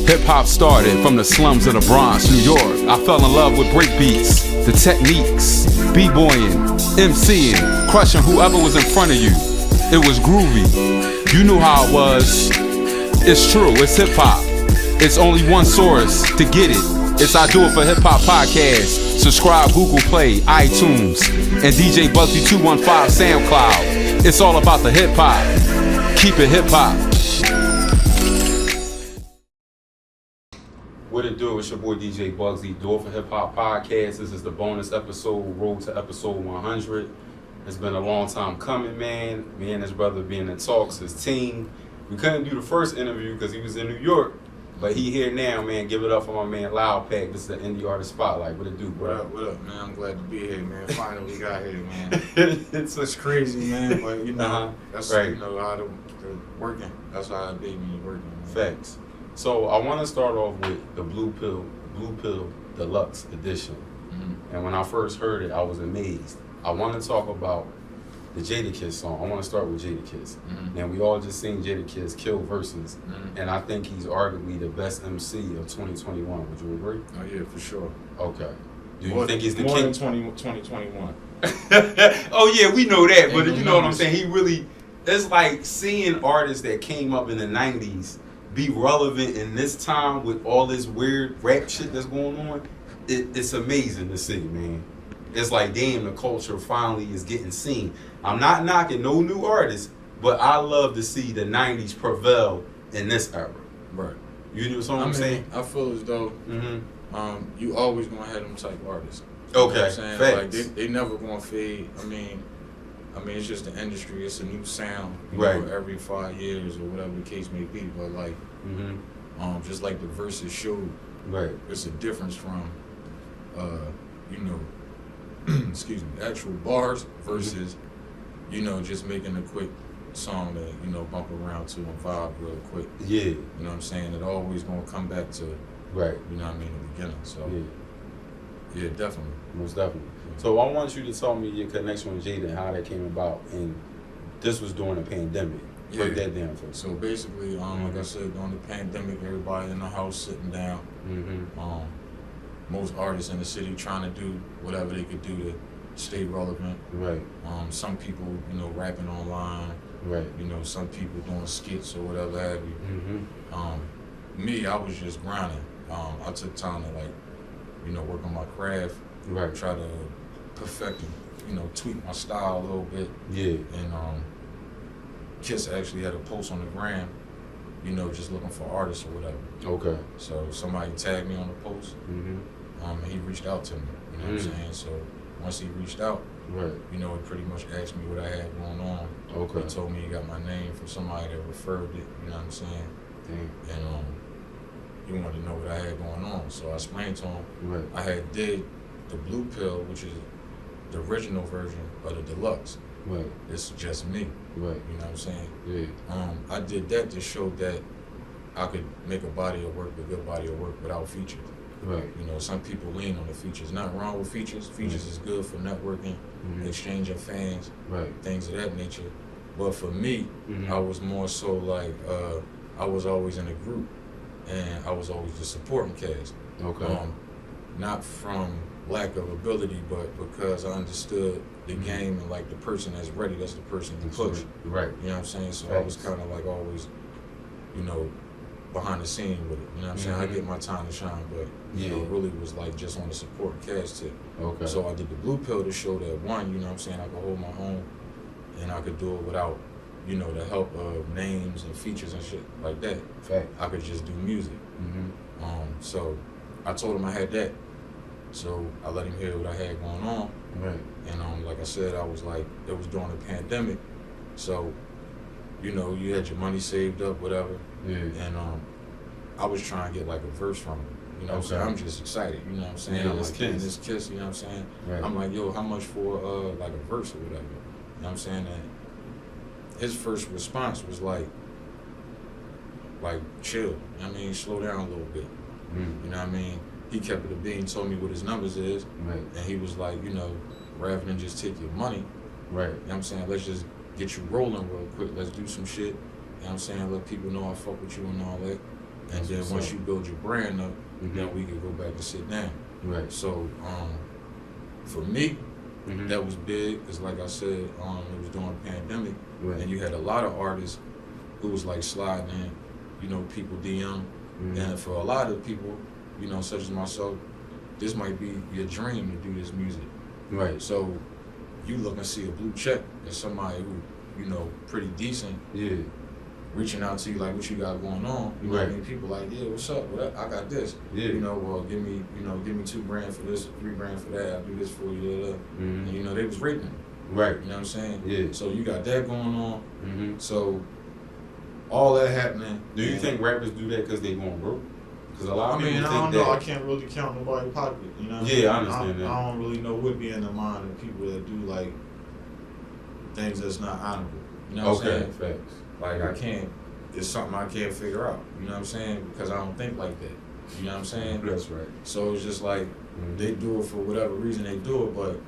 Hip-hop started from the slums of the Bronx, New York. I fell in love with break beats, the techniques, b-boying, MCing, crushing whoever was in front of you. It was groovy. You knew how it was. It's true, it's hip-hop. It's only one source to get it. It's I Do It For Hip Hop Podcast. Subscribe Google Play, iTunes, and DJ Bugsy 215 SoundCloud. It's all about the hip-hop. Keep it hip-hop. What it do? It's your boy DJ Bugsy, Do It For Hip Hop Podcast. This is the bonus episode, road to episode 100. It's been a long time coming, man. Me and his brother being in talks, his team. We couldn't do the first interview because he was in New York, but he here now, man. Give it up for my man Loud Pack. This is the Indie Artist Spotlight. What it do, bro? What up, man? I'm glad to be here, man. Finally got here, man. It's crazy, man, but you know, that's right. You know how the working. That's how it be when you're working, man. Facts. So I want to start off with the Blue Pill Deluxe Edition. Mm-hmm. And when I first heard it, I was amazed. I want to talk about the Jadakiss song. I want to start with Jadakiss. Mm-hmm. And we all just seen Jadakiss kill verses. Mm-hmm. And I think he's arguably the best MC of 2021. Would you agree? Oh, yeah, for sure. Okay. Do you think he's the more king? Than 2021. Oh, yeah, we know that. But you know what I'm saying? He really, it's like seeing artists that came up in the 90s be relevant in this time with all this weird rap shit that's going on. It's amazing to see, man. It's like, damn, the culture finally is getting seen. I'm not knocking no new artists, but I love to see the 90s prevail in this era. Right. You know what I'm saying? I feel as though you always going to have them type artists. Okay, you know what I'm saying? Facts. Like, they never going to fade. I mean, it's just the industry. It's a new sound, you right, know, every 5 years or whatever the case may be. But like, just like the verses showed, right, it's a difference from, you know, excuse me, actual bars versus, you know, just making a quick song that, you know, bump around to and vibe real quick. Yeah. You know what I'm saying? It always gonna come back to, right, you know what I mean, the beginning. So yeah, definitely. Most definitely. So I want you to tell me your connection with Jada and how that came about, and this was during the pandemic. Break that down for us. So basically, like I said, during the pandemic, everybody in the house sitting down. Most artists in the city trying to do whatever they could do to stay relevant. Right. Some people, you know, rapping online. Right. You know, some people doing skits or whatever have you. Me, I was just grinding. I took time to, like, you know, work on my craft. Right. Try to perfect and, you know, tweak my style a little bit. Yeah. And Kiss actually had a post on the gram, you know, just looking for artists or whatever. Okay. So somebody tagged me on the post. And he reached out to me. You know what I'm saying? So once he reached out, right, you know, he pretty much asked me what I had going on. Okay. He told me he got my name from somebody that referred it. You know what I'm saying? Damn. And he wanted to know what I had going on. So I explained to him. Right. I had did the Blue Pill, which is the original version of the deluxe. Right. It's just me. Right. You know what I'm saying? Yeah. I did that to show that I could make a body of work, a good body of work, without features. Right. You know, some people lean on the features. Nothing wrong with features. Features is good for networking, exchanging fans, right, things of that nature. But for me, I was more so like, I was always in a group, and I was always the supporting cast. Okay. Not from lack of ability, but because I understood the game and like the person that's ready, that's the person to push. Right. You know what I'm saying? So I was kind of like always, you know, behind the scene with it. You know what I'm saying? I get my time to shine, but you know, it really was like just on the support cast tip. Okay. So I did the Blue Pill to show that one, you know what I'm saying, I could hold my own and I could do it without, you know, the help of names and features and shit like that. Fact. I could just do music. So I told him I had that. So I let him hear what I had going on. Right. And like I said, I was like, it was during the pandemic. So, you know, you had your money saved up, whatever. Yeah. And I was trying to get like a verse from him. You know what I'm saying? I'm just excited, you know what I'm saying? Yeah, I'm like, this Kiss, you know what I'm saying? Right. I'm like, yo, how much for like a verse or whatever? You know what I'm saying? And his first response was like chill. I mean, slow down a little bit. You know what I mean? He kept it a bean, told me what his numbers is, right, and he was like, you know, rather than just take your money, right, you know what I'm saying, let's just get you rolling real quick, let's do some shit, you know what I'm saying, let people know I fuck with you and all that. And then once you build your brand up, then we can go back and sit down. Right. So for me, that was big. Cause like I said, it was during the pandemic, and you had a lot of artists who was like sliding in, you know, people DM, and for a lot of people, you know, such as myself, this might be your dream to do this music. Right. So you look and see a blue check as somebody who, you know, pretty decent. Yeah. Reaching out to you like, what you got going on? You know what I mean? People like, yeah, what's up? Well, I got this. Yeah. You know, well, give me $2,000 for this, $3,000 for that. I'll do this for you. And you know, they was rating. Right. You know what I'm saying? Yeah. So you got that going on. So all that happening. Do you think rappers do that because they going broke? Because a lot of people think I don't know. I can't really count nobody's pocket. You know? Yeah, I understand that. I don't really know what be in the mind of people that do like things that's not honorable. You know what I'm saying? Facts. Like I can't. It's something I can't figure out. You know what I'm saying? Because I don't think like that. You know what I'm saying? That's right. So it's just like they do it for whatever reason they do it. But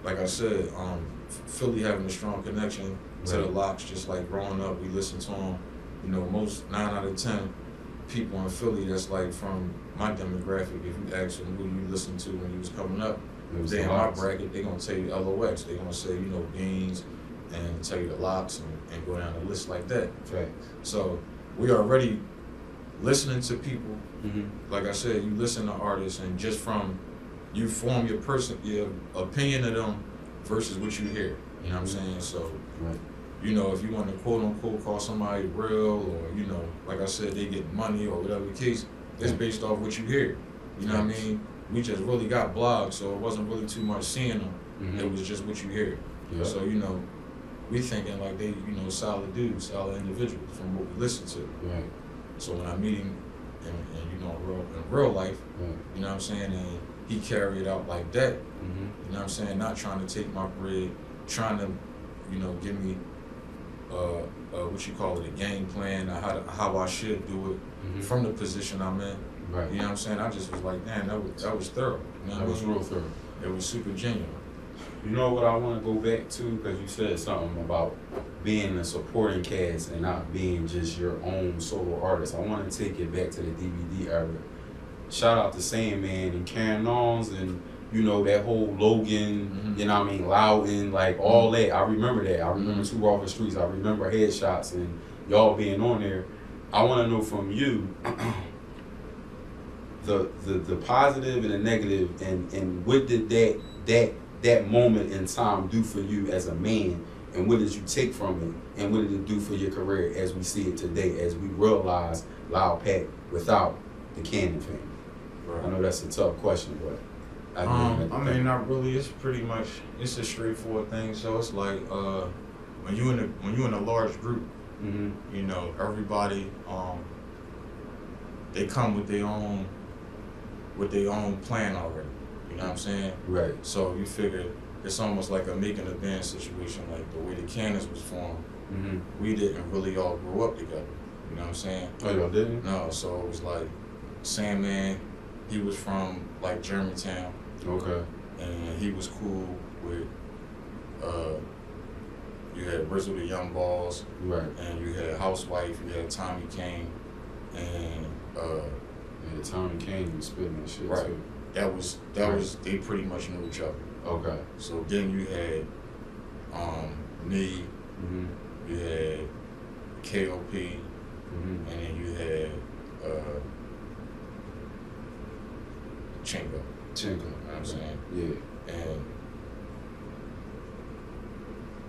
like I said, Philly having a strong connection to the L.L.C, just like growing up, we listened to them. You know, most 9 out of 10 people in Philly that's like from my demographic, if you ask them who you listened to when you was coming up, they in my bracket, they gonna tell you L.O.X. They gonna say, you know, Beans, and tell you the L.L.C and go down the list like that. Right. So we already listening to people. Like I said, you listen to artists, and just from you form your opinion of them versus what you hear. You know what I'm saying? So, you know, if you want to quote unquote call somebody real, or you know, like I said, they get money or whatever the case, it's based off what you hear. You know what I mean? We just really got blogs, so it wasn't really too much seeing them. It was just what you hear. So you know, we thinking like they, you know, solid dudes, solid individuals from what we listen to. Right. So when I meet him, and you know, in real life, you know what I'm saying, and he carry it out like that. You know what I'm saying? Not trying to take my bread, trying to, you know, give me what you call it, a game plan, how I should do it from the position I'm in. Right. You know what I'm saying? I just was like, man, that was thorough. You know that was real thorough. It was super genuine. You know what I want to go back to, because you said something about being a supporting cast and not being just your own solo artist. I want to take it back to the DVD era. Shout out to Sandman and Karen Nons and, you know, that whole Logan, you know what I mean, Loudon, like all that. I remember that. I remember Two Off the Streets. I remember Headshots and y'all being on there. I want to know from you the positive and the negative, and what did that moment in time do for you as a man, and what did you take from it, and what did it do for your career as we see it today, as we realize Loud Pack without the Cannon family? Right. I know that's a tough question, but I mean, not really. It's pretty much, it's a straightforward thing. So it's like when you in a large group, you know, everybody they come with their own plan already. You know what I'm saying? Right. So you figure it's almost like a making a band situation, like the way the Cannons was formed. We didn't really all grow up together. You know what I'm saying? Oh, y'all didn't? No, so it was like Sandman, he was from like Germantown. Okay. And he was cool with you had Bristle the Young Balls. Right. And you had Housewife, you had Tommy Kane, and Tommy Kane was spitting that shit too. That was they pretty much knew each other. Okay. So then you had me, you had KOP, and then you had Chinko. You know what I'm saying? Yeah. And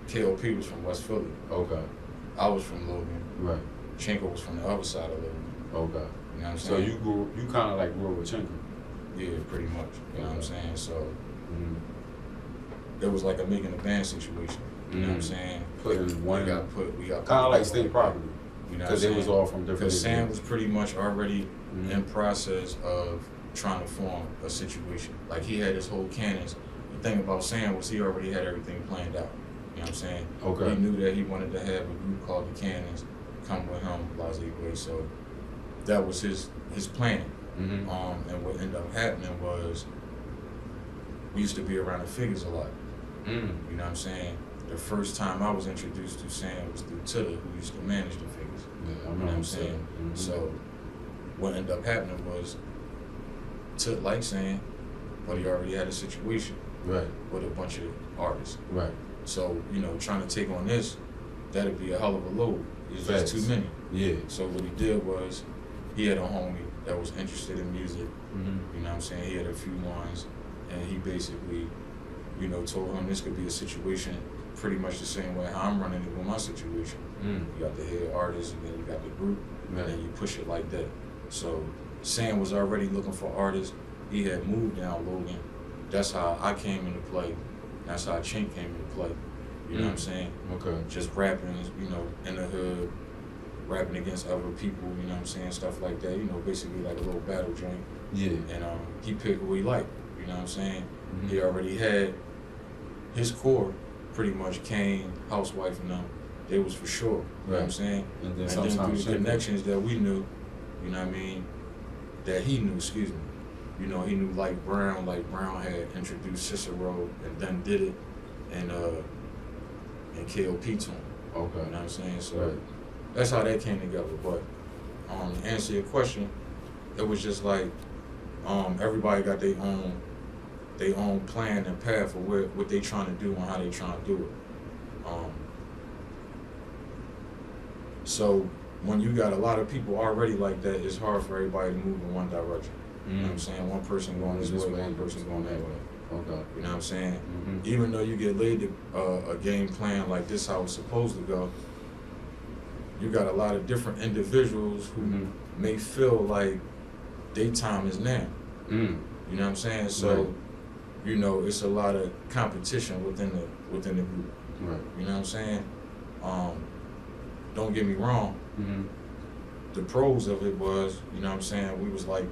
KOP was from West Philly. Okay. I was from Logan. Right. Chinko was from the other side of Logan. Okay. You know what I'm saying? So you kind of like grew up with Chinko. Yeah, pretty much. You know what I'm saying? So it was like a making a band situation. You know what I'm saying? We got kind of like state property. You know, because it was all from different. Because Sam was pretty much already in process of trying to form a situation. Like he had his whole Cannons. The thing about Sam was he already had everything planned out. You know what I'm saying? Okay. He knew that he wanted to have a group called the Cannons come with him, Bugsy. So that was his plan. And what ended up happening was we used to be around the figures a lot. You know what I'm saying? the first time I was introduced to Sam was through Tiller, who used to manage the figures. Yeah, you know what I'm saying? Mm-hmm. So what ended up happening was Tiller liked Sam, but he already had a situation with a bunch of artists. Right. So, you know, trying to take on this, that'd be a hell of a load. It's just too many. Yeah. So what he did was, he had a homie that was interested in music. Mm-hmm. You know what I'm saying? He had a few ones, and he basically, you know, told him this could be a situation pretty much the same way how I'm running it with my situation. You got the head artist, and then you got the group, and then you push it like that. So Sam was already looking for artists. He had moved down Logan. That's how I came into play. That's how Chink came into play. You know what I'm saying? Okay. Just rapping, you know, in the hood, rapping against other people, you know what I'm saying? Stuff like that, you know, basically like a little battle joint. Yeah. And he picked what he liked, you know what I'm saying? Mm-hmm. He already had his core, pretty much Kane, Housewife, and them. They was for sure, you know what I'm saying? And then through the connections that we knew, you know what I mean? That he knew, excuse me. You know, he knew like Brown had introduced Cicero and then did it, and KOP to him. Okay. You know what I'm saying? So that's how that came together. But to answer your question, it was just like everybody got their own plan and path for what they trying to do and how they trying to do it. So when you got a lot of people already like that, it's hard for everybody to move in one direction. You know what I'm saying? One person going this way, one person going that way. Okay. You know what I'm saying? Even though you get laid a game plan like this how it's supposed to go, you got a lot of different individuals who may feel like their time is now. You know what I'm saying? So, you know, it's a lot of competition within the group. Right. You know what I'm saying? Don't get me wrong. The pros of it was, you know what I'm saying, we was like,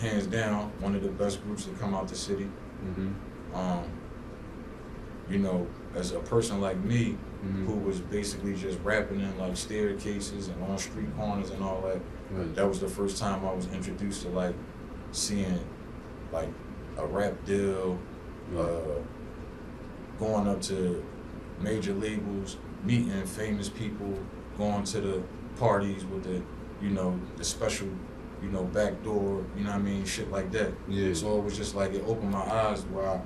hands down, one of the best groups to come out the city. You know, as a person like me, who was basically just rapping in like staircases and on street corners and all that, that was the first time I was introduced to like seeing like a rap deal, going up to major labels, meeting famous people, going to the parties with the, you know, the special, you know, back door, you know what I mean, shit like that. Yeah. So it was just like, it opened my eyes where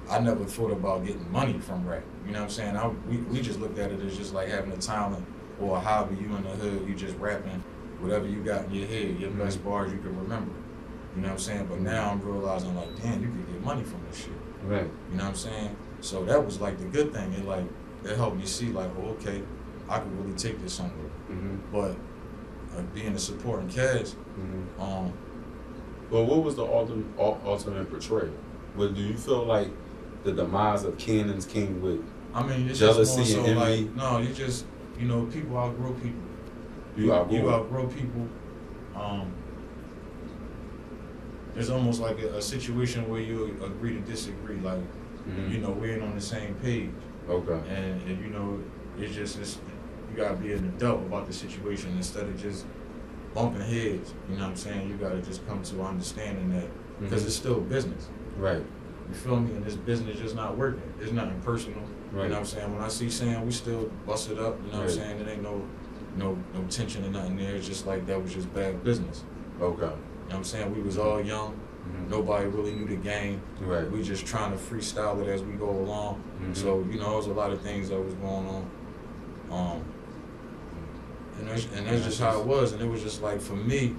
I never thought about getting money from rap. You know what I'm saying? We just looked at it as just like having a talent or a hobby. You in the hood, you just rapping whatever you got in your head, your best bars you can remember. You know what I'm saying? But now I'm realizing like, damn, you can get money from this shit. Right. You know what I'm saying? So that was like the good thing. It helped me see like, oh, okay, I can really take this somewhere. But being a supporting cast, Well, what was the alternate portray? But do you feel like the demise of Cannons came with it's jealousy just more so and envy? like, no, you just, you know, people outgrow people. You outgrow people. There's almost like a situation where you agree to disagree. Like, you know, we ain't on the same page. Okay. And you know, it's you gotta be an adult about the situation instead of just bumping heads. You know what I'm saying? You gotta just come to understanding that because it's still business. Right. You feel me? And this business just not working. It's nothing personal. Right. You know what I'm saying? When I see Sam, we still bust it up. You know what I'm saying? There ain't no tension or nothing there. It's just like that was just bad business. Okay. You know what I'm saying? We was all young. Nobody really knew the game. Right. We just trying to freestyle it as we go along. So, you know, there was a lot of things that was going on. And that's just how it was. And it was just like, for me,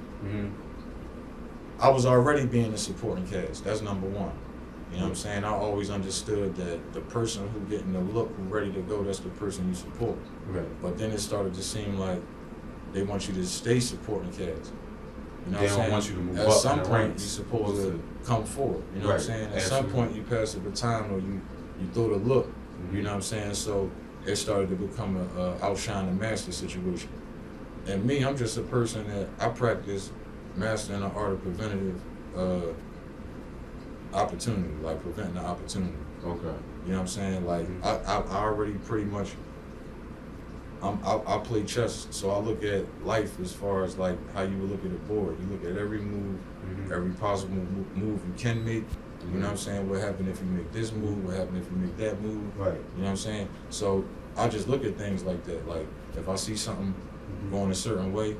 I was already being a supporting cast. That's number one. You know what I'm saying? I always understood that the person who getting the look, who ready to go, that's the person you support. Right. But then it started to seem like they want you to stay supporting cats. You know They what I'm don't saying? want you to move At up some in the point, ranks. you're supposed to come forward. You know what I'm saying? At Absolutely. some point, you pass the baton or you throw the look. You know what I'm saying? So it started to become a outshine the master situation. And me, I'm just a person that I practice mastering the art of preventative opportunity, like preventing the opportunity. Okay. You know what I'm saying? Like I already pretty much. I play chess, so I look at life as far as like how you would look at a board. You look at every move, every possible move you can make, You know what I'm saying? What happened if you make this move? What happened if you make that move? Right. You know what I'm saying? So I just look at things like that. Like if I see something going a certain way,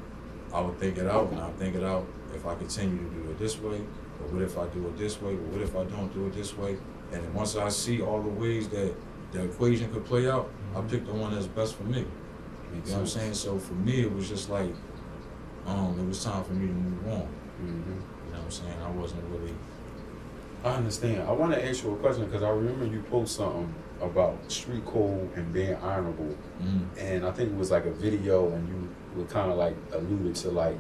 I would think it out, and I'll think it out if I continue to do it this way, or what if I do it this way, or what if I don't do it this way? And then once I see all the ways that the equation could play out, I pick the one that's best for me. You know what I'm saying? So for me, it was just like, it was time for me to move on. You know what I'm saying? I wasn't really. I understand. I want to ask you a question because I remember you post something about street code and being honorable, and I think it was like a video, and you were kind of like alluded to like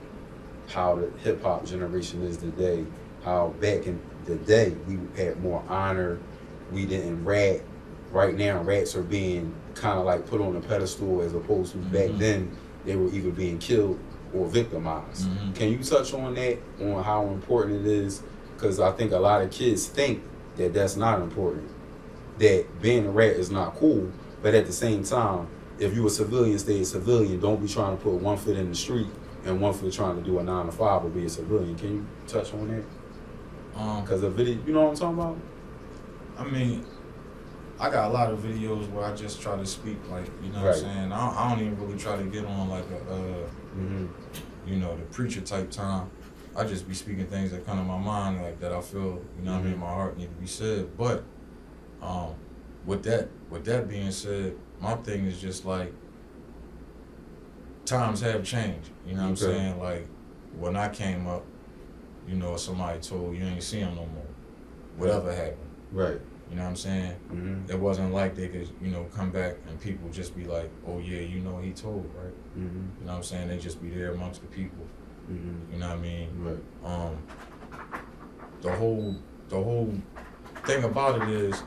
how the hip hop generation is today. How back in the day we had more honor. We didn't rat. Right now, rats are being kind of like put on a pedestal as opposed to back then they were either being killed or victimized. Can you touch on that, on how important it is? Because I think a lot of kids think that that's not important, that being a rat is not cool, but at the same time, if you a civilian, stay a civilian. Don't be trying to put one foot in the street and one foot trying to do a 9 to 5 or be a civilian. Can you touch on that? Because a video, you know what I'm talking about? I mean, I got a lot of videos where I just try to speak like, you know what I'm saying? I don't even really try to get on like a, you know, the preacher type time. I just be speaking things that come to my mind, like that I feel, you know what I mean, my heart need to be said. But with that being said, my thing is just like, times have changed, you know what I'm saying? Like, when I came up, you know, somebody told you ain't see him no more. Whatever happened. Right. You know what I'm saying? It wasn't like they could, you know, come back and people just be like, oh yeah, you know he told, right? You know what I'm saying? They just be there amongst the people. You know what I mean? Right. The whole thing about it is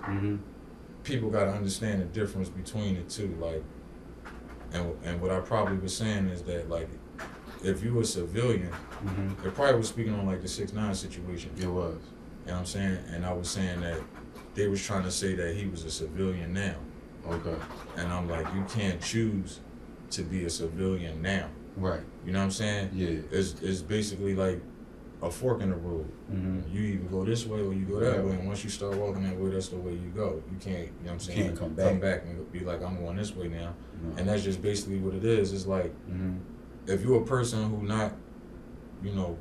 people gotta understand the difference between the two. Like, and what I probably was saying is that, like, if you were a civilian, it probably was speaking on like the 6ix9ine situation. It was. You know what I'm saying? And I was saying that they was trying to say that he was a civilian now. Okay. And I'm like, you can't choose to be a civilian now. Right. You know what I'm saying? Yeah. It's basically like a fork in the road. You either go this way or you go that way. And once you start walking that way, that's the way you go. You can't, you know what I'm saying? You can't come back and be like, I'm going this way now. And that's just basically what it is. It's like, if you're a person who not, you know,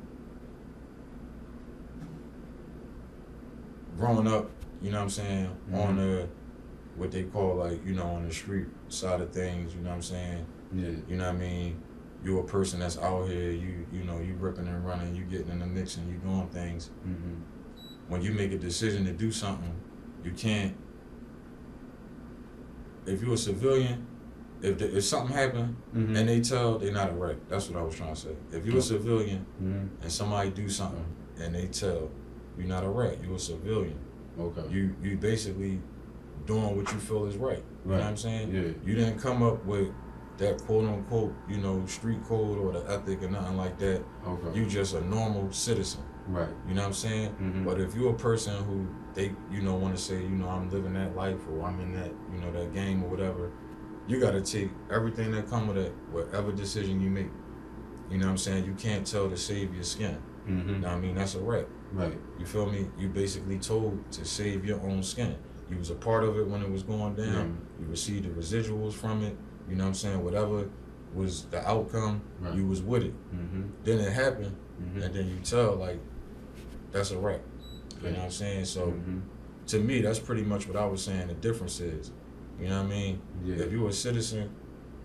growing up, you know what I'm saying, on the, what they call like, you know, on the street side of things, you know what I'm saying? Yeah. You know what I mean? You're a person that's out here, you know, you ripping and running, you getting in the mix and you doing things. When you make a decision to do something, you can't, if you're a civilian, if something happened and they tell, they not a wreck. That's what I was trying to say. If you're a civilian and somebody do something and they tell, you're not a rat, you're a civilian. Okay. You basically doing what you feel is right. You know what I'm saying? Yeah. You didn't come up with that quote unquote, you know, street code or the ethic or nothing like that. Okay. You just a normal citizen. Right. You know what I'm saying? But if you're a person who they, you know, want to say, you know, I'm living that life or I'm in that, you know, that game or whatever, you got to take everything that come with it, whatever decision you make. You know what I'm saying? You can't tell to save your skin. You know what I mean? That's a wreck. Right. You feel me? You basically told to save your own skin. You was a part of it when it was going down. You received the residuals from it. You know what I'm saying? Whatever was the outcome, you was with it. Then it happened, and then you tell, like, that's a wreck. You know what I'm saying? So, to me, that's pretty much what I was saying the difference is. You know what I mean? Yeah. If you're a citizen,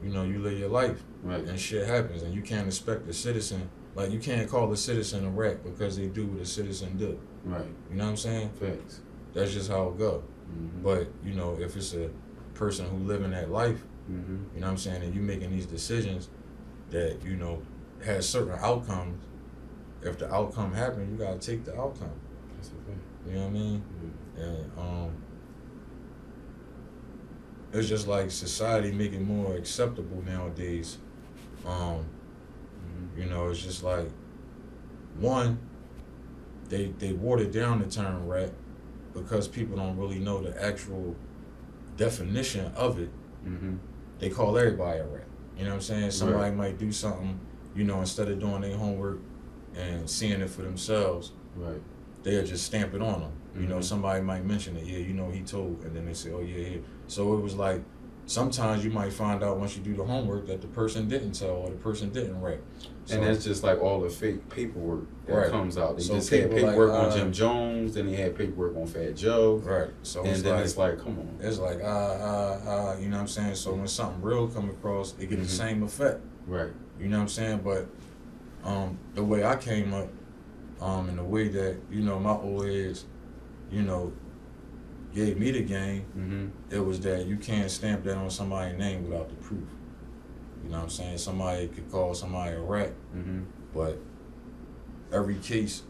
you know, you live your life. Right. And shit happens, and you can't expect a citizen, like, you can't call a citizen a rat because they do what a citizen do. Right. You know what I'm saying? Facts. That's just how it go. But, you know, if it's a person who living that life, you know what I'm saying, and you making these decisions that, you know, has certain outcomes, if the outcome happen, you gotta take the outcome. That's a fact. You know what I mean? And it's just like society making more acceptable nowadays. You know, it's just like, one, they watered down the term rat because people don't really know the actual definition of it. They call everybody a rat. You know what I'm saying? Somebody might do something, you know, instead of doing their homework and seeing it for themselves, they'll just stamp it on them. You know, somebody might mention it. Yeah, you know, he told, and then they say, oh yeah. So it was like sometimes you might find out once you do the homework that the person didn't tell or the person didn't write. So, and that's just like all the fake paperwork that right. comes out. They so just had paperwork like, on Jim Jones, then they had paperwork on Fat Joe. Right. So and then it's like, come on. It's like, you know what I'm saying? So when something real come across, it get the same effect. Right. You know what I'm saying? But the way I came up, and the way that, you know, my old heads, you know, gave me the game, it was that you can't stamp that on somebody's name without the proof. You know what I'm saying? Somebody could call somebody a rat, but every case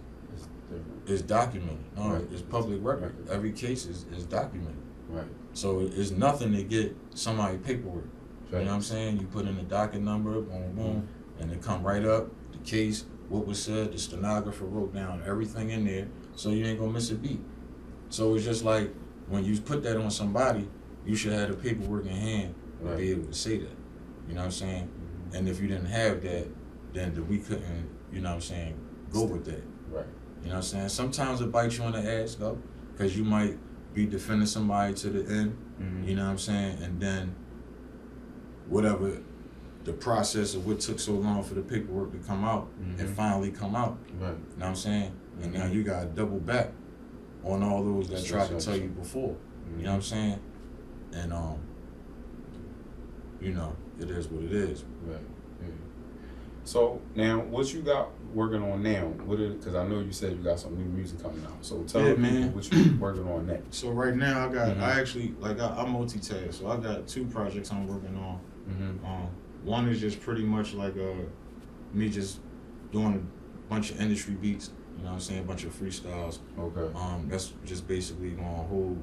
is documented. No, it's public record. Right. Every case is documented. Right. So it's nothing to get somebody paperwork. Right. You know what I'm saying? You put in the docket number, boom, boom, and it come right up, the case, what was said, the stenographer wrote down everything in there, so you ain't gonna miss a beat. So it's just like, when you put that on somebody, you should have the paperwork in hand to be able to say that. You know what I'm saying? And if you didn't have that, then we couldn't, you know what I'm saying, go with that. Right. You know what I'm saying? Sometimes it bites you on the ass, though, because you might be defending somebody to the end, you know what I'm saying? And then whatever the process of what took so long for the paperwork to come out and finally come out. Right. You know what I'm saying? And now you got to double back on all those that tried to tell you before. You know what I'm saying? And, you know, it is what it is. Right. Yeah. So now, what you got working on now? Because I know you said you got some new music coming out. So tell me what you working on next. So right now, I got I actually I multitask. So I got 2 projects I'm working on. One is just pretty much like me just doing a bunch of industry beats. You know what I'm saying? A bunch of freestyles. Okay. That's just basically gonna hold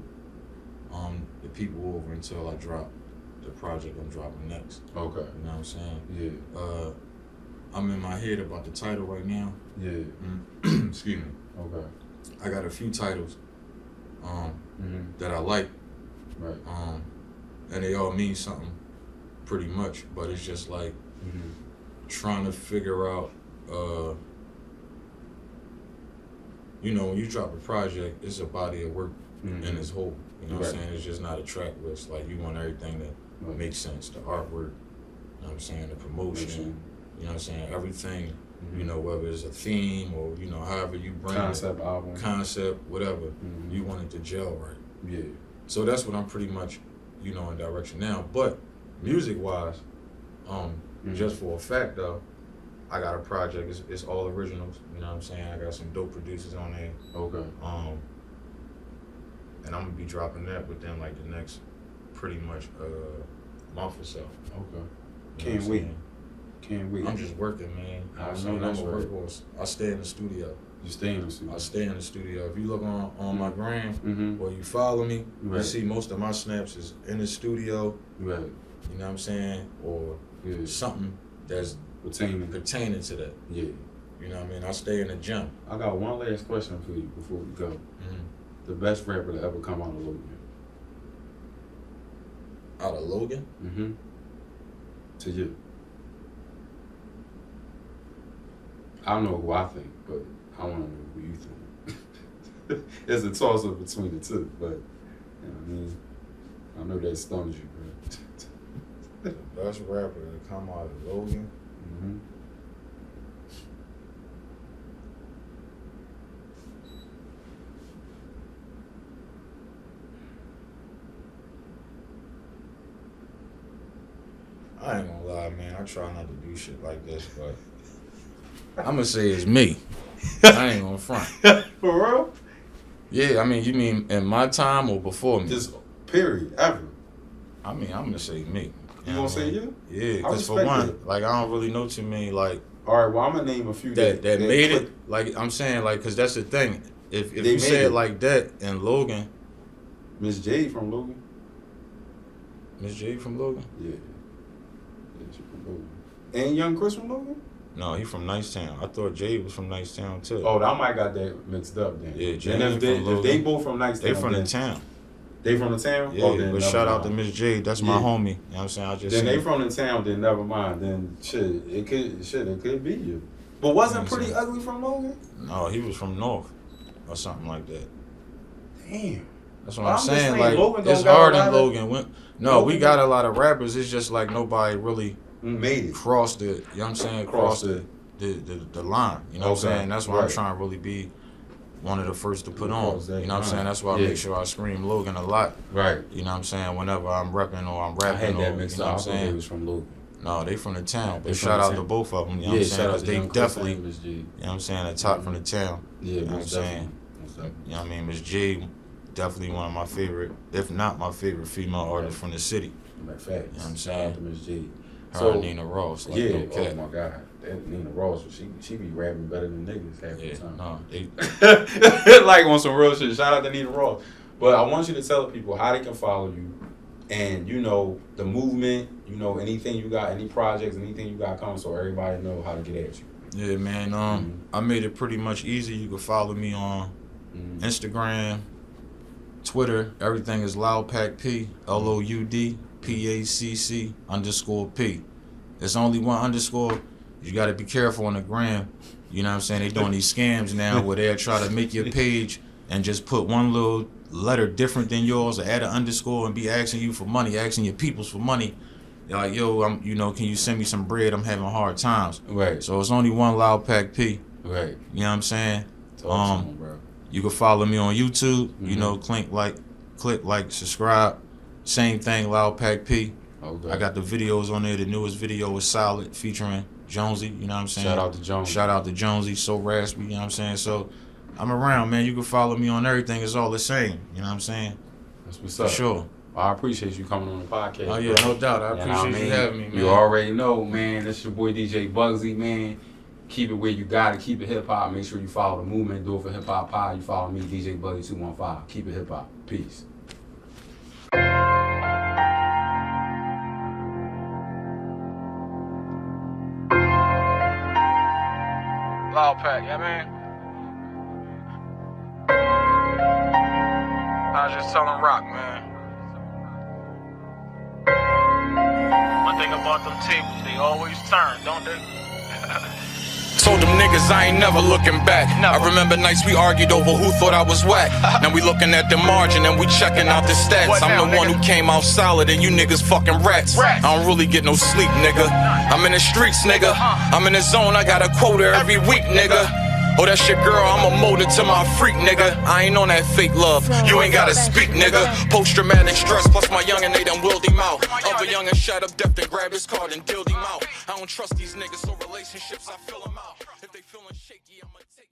the people over until I drop the project I'm dropping next. Okay. You know what I'm saying? Yeah. I'm in my head about the title right now. Yeah. Excuse me. Okay. I got a few titles that I like. Right. And they all mean something pretty much, but it's just like trying to figure out you know, when you drop a project, it's a body of work in its whole. You know what I'm saying? It's just not a track list. Like, you want everything that makes sense. The artwork, you know what I'm saying, the promotion, you know what I'm saying, everything, you know, whether it's a theme or, you know, however you bring concept, album. Concept, whatever, you want it to gel right. Yeah. So that's what I'm pretty much, you know, in direction now. But music-wise, just for a fact, though, I got a project. It's all originals. You know what I'm saying? I got some dope producers on there. Okay. And I'm gonna be dropping that within like the next, pretty much month or so. Okay. Can't wait. Can't wait. I'm just working, man. I know that's right. I stay in the studio. You stay in the studio? I stay in the studio. If you look on my gram or you follow me, you see most of my snaps is in the studio. Right. You know what I'm saying? Or something that's pertaining to that. Yeah. You know what I mean? I stay in the gym. I got one last question for you before we go. The best rapper to ever come out of Logan. Out of Logan? To you. I don't know who I think, but I want to know who you think. It's a toss-up between the two, but, you know what I mean? I know that stuns you, bro. The best rapper to come out of Logan? I ain't gonna lie, man. I try not to do shit like this, but I'm gonna say it's me. I ain't gonna front. For real? Yeah, I mean, you mean in my time or before me? Just period, ever. I mean, I'm gonna say me. You gonna say you? Yeah, because for one, like, I don't really know too many, like... All right, well, I'm gonna name a few that made it. Like, I'm saying, like, because that's the thing. If you say it like that in Logan... Miss J from Logan. Miss J from Logan? Yeah. She from Logan. And Young Chris from Logan? No, he from Nicetown. I thought Jay was from Nicetown, too. Oh, I might got that mixed up then. Yeah, Jay and if they both from Nicetown, they from the town. They from the town? Yeah, but shout out to Miss J. That's my homie. You know what I'm saying? Then they from the town, then never mind. Then it could be you. But wasn't Pretty Ugly from Logan? No, he was from North or something like that. Damn. That's what I'm saying. Like, it's hard in Logan. No, we got a lot of rappers. It's just like nobody really made it. Crossed the, you know what I'm saying? Crossed the line. You know what I'm saying? That's why I'm trying to really be one of the first to put on. You know what I'm saying? That's why I make sure I scream Logan a lot. Right. You know what I'm saying? Whenever I'm repping or I'm rapping. I had that mixed up. You know what I'm saying? They was from Logan. No, they from the town. But shout out to both of them. You know what I'm saying? Because they definitely, you know what I'm saying, the top from the town. Yeah, you know what I'm saying? You know what I mean? Miss J, definitely one of my favorite, if not my favorite female artist from the city. Facts. You know what I'm saying? Miss J. Her and Nina Ross. Like, yeah, oh my God. That Nina Ross, she be rapping better than niggas half the time. No, they like on some real shit. Shout out to Nina Ross. But I want you to tell the people how they can follow you and, you know, the movement, you know, anything you got, any projects, anything you got coming, so everybody know how to get at you. Yeah, man. I made it pretty much easy. You can follow me on Instagram, Twitter. Everything is LoudPackP, LOUDPACC_P. There's only one underscore. You got to be careful on the gram. You know what I'm saying? They doing these scams now where they'll try to make your page and just put one little letter different than yours or add an underscore and be asking you for money, asking your peoples for money. They're like, yo, you know, can you send me some bread? I'm having hard times. Right. So it's only one LoudPackP. Right. You know what I'm saying? Bro. You can follow me on YouTube. You know, click like, subscribe. Same thing, LoudPackP. Okay. I got the videos on there. The newest video is Solid featuring Jonesy. You know what I'm saying? Shout out to Jonesy. Shout out to Jonesy. So raspy. You know what I'm saying? So I'm around, man. You can follow me on everything. It's all the same. You know what I'm saying? That's what's up. For sure. I appreciate you coming on the podcast. Oh, yeah, no doubt. I appreciate you having me, man. You already know, man. This is your boy DJ Bugsy, man. Keep it where you got it. Keep it hip-hop. Make sure you follow the movement. Do it for hip-hop pod. You follow me, DJ Bugsy 215. Keep it hip-hop. Peace. LoudPack, yeah, man. I was just telling Rock, man. One thing about them tables, they always turn, don't they? Told them niggas I ain't never looking back. I remember nights we argued over who thought I was whack. Now we looking at the margin and we checking out the stats. I'm the one who came out solid and you niggas fucking rats. I don't really get no sleep, nigga. I'm in the streets, nigga. I'm in the zone, I got a quota every week, nigga. Oh, that's your girl, I'm a motor to my freak, nigga. I ain't on that fake love, you ain't gotta speak, nigga. Post-traumatic stress, plus my youngin', they done willed him out. Other youngin' shot up death and grabbed his card and dealed him out. I don't trust these niggas, so relationships, I fill them out. If they feelin' shaky, I'ma take